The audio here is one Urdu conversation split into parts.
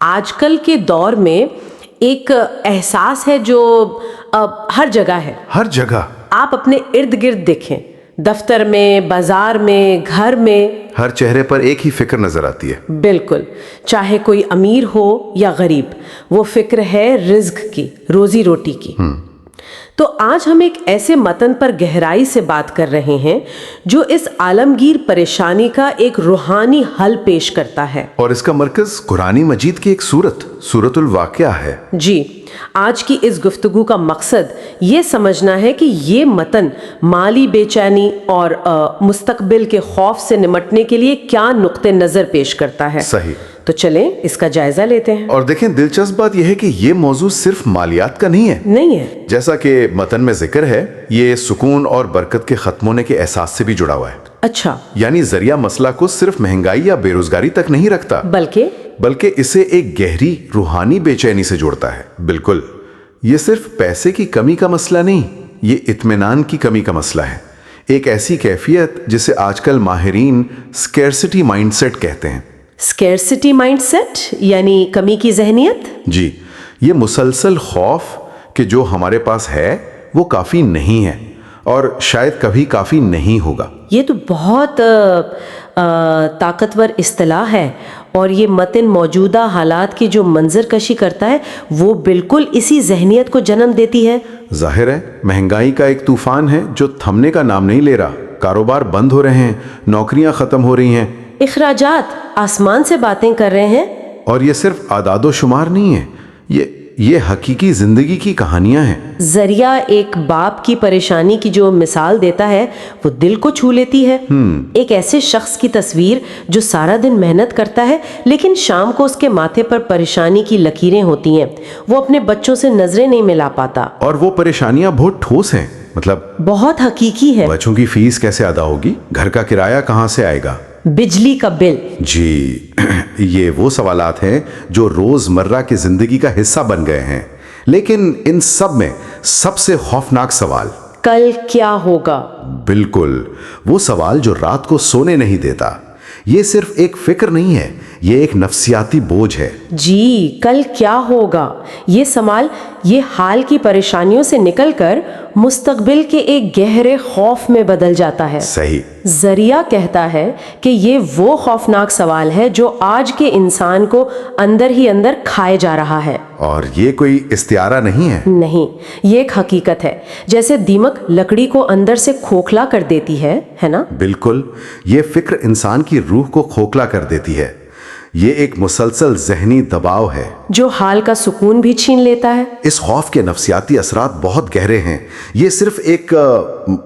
آج کل کے دور میں ایک احساس ہے جو ہر جگہ ہے. ہر جگہ. آپ اپنے ارد گرد دیکھیں، دفتر میں، بازار میں، گھر میں، ہر چہرے پر ایک ہی فکر نظر آتی ہے. بالکل. چاہے کوئی امیر ہو یا غریب، وہ فکر ہے رزق کی، روزی روٹی کی. تو آج ہم ایک ایسے متن پر گہرائی سے بات کر رہے ہیں جو اس عالمگیر پریشانی کا ایک روحانی حل پیش کرتا ہے. اور اس کا مرکز قرآن مجید کی ایک سورۃ الواقعہ ہے. جی، آج کی اس گفتگو کا مقصد یہ سمجھنا ہے کہ یہ متن مالی بے چینی اور مستقبل کے خوف سے نمٹنے کے لیے کیا نقطہ نظر پیش کرتا ہے. صحیح. تو چلیں اس کا جائزہ لیتے ہیں. اور دیکھیں، دلچسپ بات یہ ہے کہ یہ موضوع صرف مالیات کا نہیں ہے. جیسا کہ متن میں ذکر ہے، یہ سکون اور برکت کے ختم ہونے کے احساس سے بھی جڑا ہوا ہے. اچھا. یعنی ذریعہ مسئلہ کو صرف مہنگائی یا بے روزگاری تک نہیں رکھتا، بلکہ اسے ایک گہری روحانی بے چینی سے جوڑتا ہے. بالکل. یہ صرف پیسے کی کمی کا مسئلہ نہیں، یہ اطمینان کی کمی کا مسئلہ ہے. ایک ایسی کیفیت جسے آج کل ماہرین اسکیرسٹی مائنڈ سیٹ کہتے ہیں. اسکیرسٹی مائنڈ سیٹ یعنی کمی کی ذہنیت؟ جی، یہ مسلسل خوف کہ جو ہمارے پاس ہے وہ کافی نہیں ہے اور شاید کبھی کافی نہیں ہوگا. یہ تو بہت طاقتور اصطلاح ہے، اور یہ متن موجودہ حالات کی جو منظر کشی کرتا ہے وہ بالکل اسی ذہنیت کو جنم دیتی ہے. ظاہر ہے، مہنگائی کا ایک طوفان ہے جو تھمنے کا نام نہیں لے رہا. کاروبار بند ہو رہے ہیں، نوکریاں ختم ہو رہی ہیں، اخراجات آسمان سے باتیں کر رہے ہیں. اور یہ صرف اعداد و شمار نہیں ہے، یہ حقیقی زندگی کی کہانیاں ہیں. ذریعہ ایک باپ کی پریشانی کی جو مثال دیتا ہے وہ دل کو چھو لیتی ہے. ایک ایسے شخص کی تصویر جو سارا دن محنت کرتا ہے لیکن شام کو اس کے ماتھے پر پریشانی کی لکیریں ہوتی ہیں. وہ اپنے بچوں سے نظریں نہیں ملا پاتا. اور وہ پریشانیاں بہت ٹھوس ہیں، مطلب بہت حقیقی ہے. بچوں کی فیس کیسے ادا ہوگی؟ گھر کا کرایہ کہاں سے آئے گا؟ بجلی کا بل؟ جی، یہ وہ سوالات ہیں جو روزمرہ کی زندگی کا حصہ بن گئے ہیں. لیکن ان سب میں سب سے خوفناک سوال کل کیا ہوگا. بالکل، وہ سوال جو رات کو سونے نہیں دیتا. یہ صرف ایک فکر نہیں ہے، یہ ایک نفسیاتی بوجھ ہے. جی، کل کیا ہوگا یہ سوال یہ حال کی پریشانیوں سے نکل کر مستقبل کے ایک گہرے خوف میں بدل جاتا ہے. صحیح. ذریعہ کہتا ہے کہ یہ وہ خوفناک سوال ہے جو آج کے انسان کو اندر ہی اندر کھائے جا رہا ہے. اور یہ کوئی استعارہ نہیں ہے. نہیں، یہ ایک حقیقت ہے. جیسے دیمک لکڑی کو اندر سے کھوکھلا کر دیتی ہے نا؟ بالکل. یہ فکر انسان کی روح کو کھوکھلا کر دیتی ہے. یہ ایک مسلسل ذہنی دباؤ ہے جو حال کا سکون بھی چھین لیتا ہے. اس خوف کے نفسیاتی اثرات بہت گہرے ہیں. یہ صرف ایک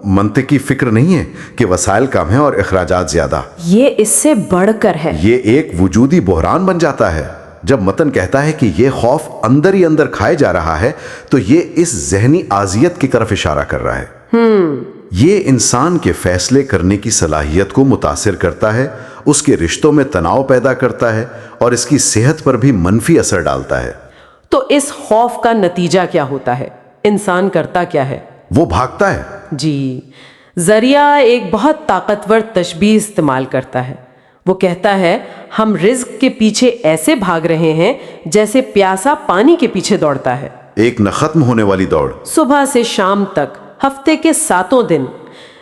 منطقی فکر نہیں ہے کہ وسائل کم ہیں اور اخراجات زیادہ. یہ اس سے بڑھ کر ہے. یہ ایک وجودی بحران بن جاتا ہے. جب متن کہتا ہے کہ یہ خوف اندر ہی اندر کھائے جا رہا ہے تو یہ اس ذہنی اذیت کی طرف اشارہ کر رہا ہے. یہ انسان کے فیصلے کرنے کی صلاحیت کو متاثر کرتا ہے، اس کے رشتوں میں تناؤ پیدا کرتا ہے اور اس کی صحت پر بھی منفی اثر ڈالتا ہے. تو اس خوف کا نتیجہ کیا ہوتا ہے؟ انسان کرتا کیا ہے؟ وہ بھاگتا ہے. جی، ذریعہ ایک بہت طاقتور تشبیہ استعمال کرتا ہے. وہ کہتا ہے ہم رزق کے پیچھے ایسے بھاگ رہے ہیں جیسے پیاسا پانی کے پیچھے دوڑتا ہے. ایک نہ ختم ہونے والی دوڑ، صبح سے شام تک، ہفتے کے 7 دن.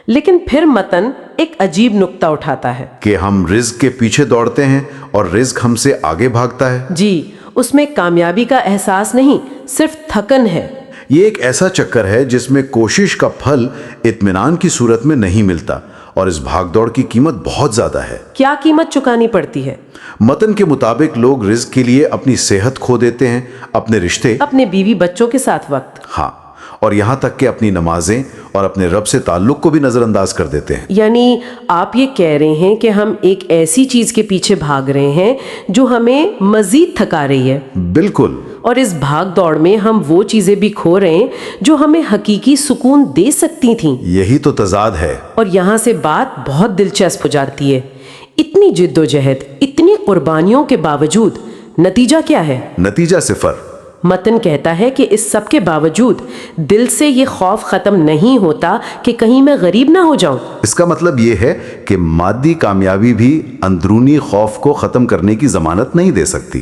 لیکن پھر متن ایک عجیب نکتہ اٹھاتا ہے کہ ہم رزق کے پیچھے دوڑتے ہیں اور رزق ہم سے آگے بھاگتا ہے. جی، اس میں کامیابی کا احساس نہیں، صرف تھکن ہے. یہ ایک ایسا چکر ہے جس میں کوشش کا پھل اطمینان کی صورت میں نہیں ملتا اور اس بھاگ دوڑ کی قیمت بہت زیادہ ہے. کیا قیمت چکانی پڑتی ہے؟ متن کے مطابق لوگ رزق کے لیے اپنی صحت کھو دیتے ہیں، اپنے رشتے، اپنے بیوی بچوں کے ساتھ وقت، ہاں، اور یہاں تک کہ اپنی نمازیں اور اپنے رب سے تعلق کو بھی نظر انداز کر دیتے ہیں. یعنی آپ یہ کہہ رہے ہیں کہ ہم ایک ایسی چیز کے پیچھے بھاگ رہے ہیں جو ہمیں مزید تھکا رہی ہے. بالکل. اور اس بھاگ دوڑ میں ہم وہ چیزیں بھی کھو رہے ہیں جو ہمیں حقیقی سکون دے سکتی تھیں. یہی تو تضاد ہے. اور یہاں سے بات بہت دلچسپ ہو جاتی ہے. اتنی جد و جہد، اتنی قربانیوں کے باوجود نتیجہ کیا ہے؟ نتیجہ صفر. متن کہتا ہے کہ اس سب کے باوجود دل سے یہ خوف ختم نہیں ہوتا کہ کہیں میں غریب نہ ہو جاؤں. اس کا مطلب یہ ہے کہ مادی کامیابی بھی اندرونی خوف کو ختم کرنے کی ضمانت نہیں دے سکتی.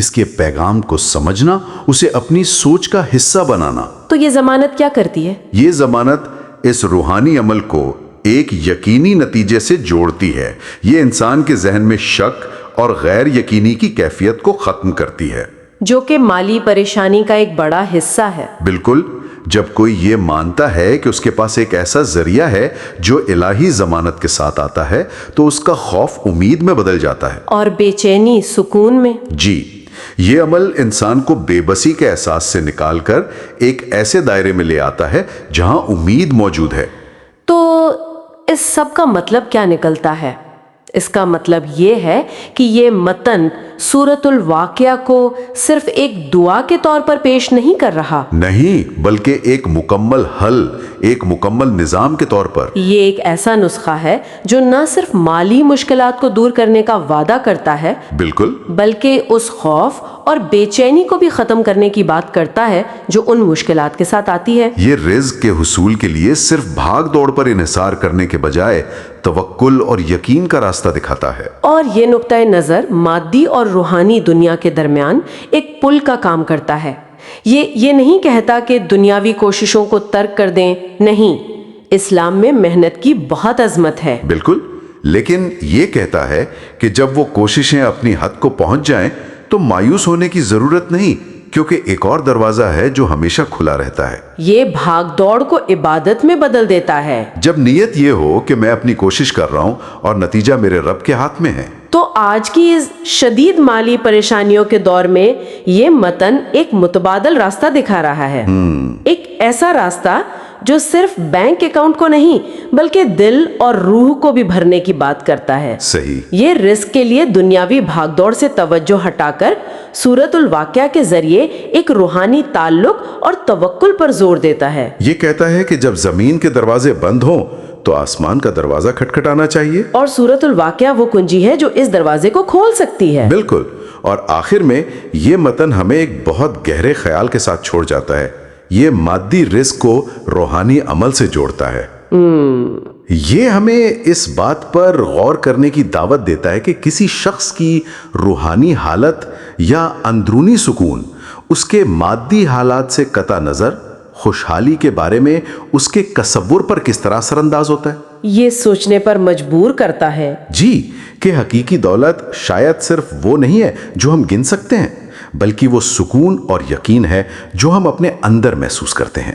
اس کے پیغام کو سمجھنا، اسے اپنی سوچ کا حصہ بنانا۔ تو یہ ضمانت کیا کرتی ہے؟ یہ ضمانت اس روحانی عمل کو ایک یقینی نتیجے سے جوڑتی ہے۔ یہ انسان کے ذہن میں شک اور غیر یقینی کی کیفیت کو ختم کرتی ہے، جو کہ مالی پریشانی کا ایک بڑا حصہ ہے۔ بالکل۔ جب کوئی یہ مانتا ہے کہ اس کے پاس ایک ایسا ذریعہ ہے جو الہی ضمانت کے ساتھ آتا ہے، تو اس کا خوف امید میں بدل جاتا ہے، اور بے چینی سکون میں۔ جی، یہ عمل انسان کو بے بسی کے احساس سے نکال کر ایک ایسے دائرے میں لے آتا ہے جہاں امید موجود ہے۔ تو اس سب کا مطلب کیا نکلتا ہے؟ اس کا مطلب یہ ہے کہ یہ متن سورۃ الواقعہ کو صرف ایک دعا کے طور پر پیش نہیں کر رہا، نہیں، بلکہ ایک مکمل حل، ایک مکمل نظام کے طور پر۔ یہ ایک ایسا نسخہ ہے جو نہ صرف مالی مشکلات کو دور کرنے کا وعدہ کرتا ہے، بالکل، بلکہ اس خوف اور بے چینی کو بھی ختم کرنے کی بات کرتا ہے جو ان مشکلات کے ساتھ آتی ہے۔ یہ رزق کے حصول کے لیے صرف بھاگ دوڑ پر انحصار کرنے کے بجائے توکل اور یقین کا راستہ دکھاتا ہے۔ اور یہ نقطۂ نظر مادی اور روحانی دنیا کے درمیان ایک پل کا کام کرتا ہے۔ یہ نہیں کہتا کہ دنیاوی کوششوں کو ترک کر دیں، نہیں، اسلام میں محنت کی بہت عظمت ہے۔ بالکل، لیکن یہ کہتا ہے کہ جب وہ کوششیں اپنی حد کو پہنچ جائیں تو مایوس ہونے کی ضرورت نہیں، کیونکہ ایک اور دروازہ ہے جو ہمیشہ کھلا رہتا ہے۔ یہ بھاگ دوڑ کو عبادت میں بدل دیتا ہے۔ جب نیت یہ ہو کہ میں اپنی کوشش کر رہا ہوں اور نتیجہ میرے رب کے ہاتھ میں ہے۔ تو آج کی اس شدید مالی پریشانیوں کے دور میں یہ متن ایک متبادل راستہ دکھا رہا ہے، ایک ایسا راستہ جو صرف بینک اکاؤنٹ کو نہیں بلکہ دل اور روح کو بھی بھرنے کی بات کرتا ہے۔ صحیح۔ یہ رزق کے لیے دنیاوی بھاگ دوڑ سے توجہ ہٹا کر سورۃ الواقعہ کے ذریعے ایک روحانی تعلق اور توکل پر زور دیتا ہے۔ یہ کہتا ہے کہ جب زمین کے دروازے بند ہوں تو آسمان کا دروازہ کھٹکھٹانا چاہیے، اور سورۃ الواقعہ وہ کنجی ہے جو اس دروازے کو کھول سکتی ہے۔ بالکل۔ اور آخر میں یہ متن ہمیں ایک بہت گہرے خیال کے ساتھ چھوڑ جاتا ہے۔ یہ مادی رزق کو روحانی عمل سے جوڑتا ہے۔ یہ ہمیں اس بات پر غور کرنے کی دعوت دیتا ہے کہ کسی شخص کی روحانی حالت یا اندرونی سکون اس کے مادی حالات سے قطع نظر خوشحالی کے بارے میں اس کے تصور پر کس طرح اثر انداز ہوتا ہے۔ یہ سوچنے پر مجبور کرتا ہے، جی، کہ حقیقی دولت شاید صرف وہ نہیں ہے جو ہم گن سکتے ہیں، بلکہ وہ سکون اور یقین ہے جو ہم اپنے اندر محسوس کرتے ہیں۔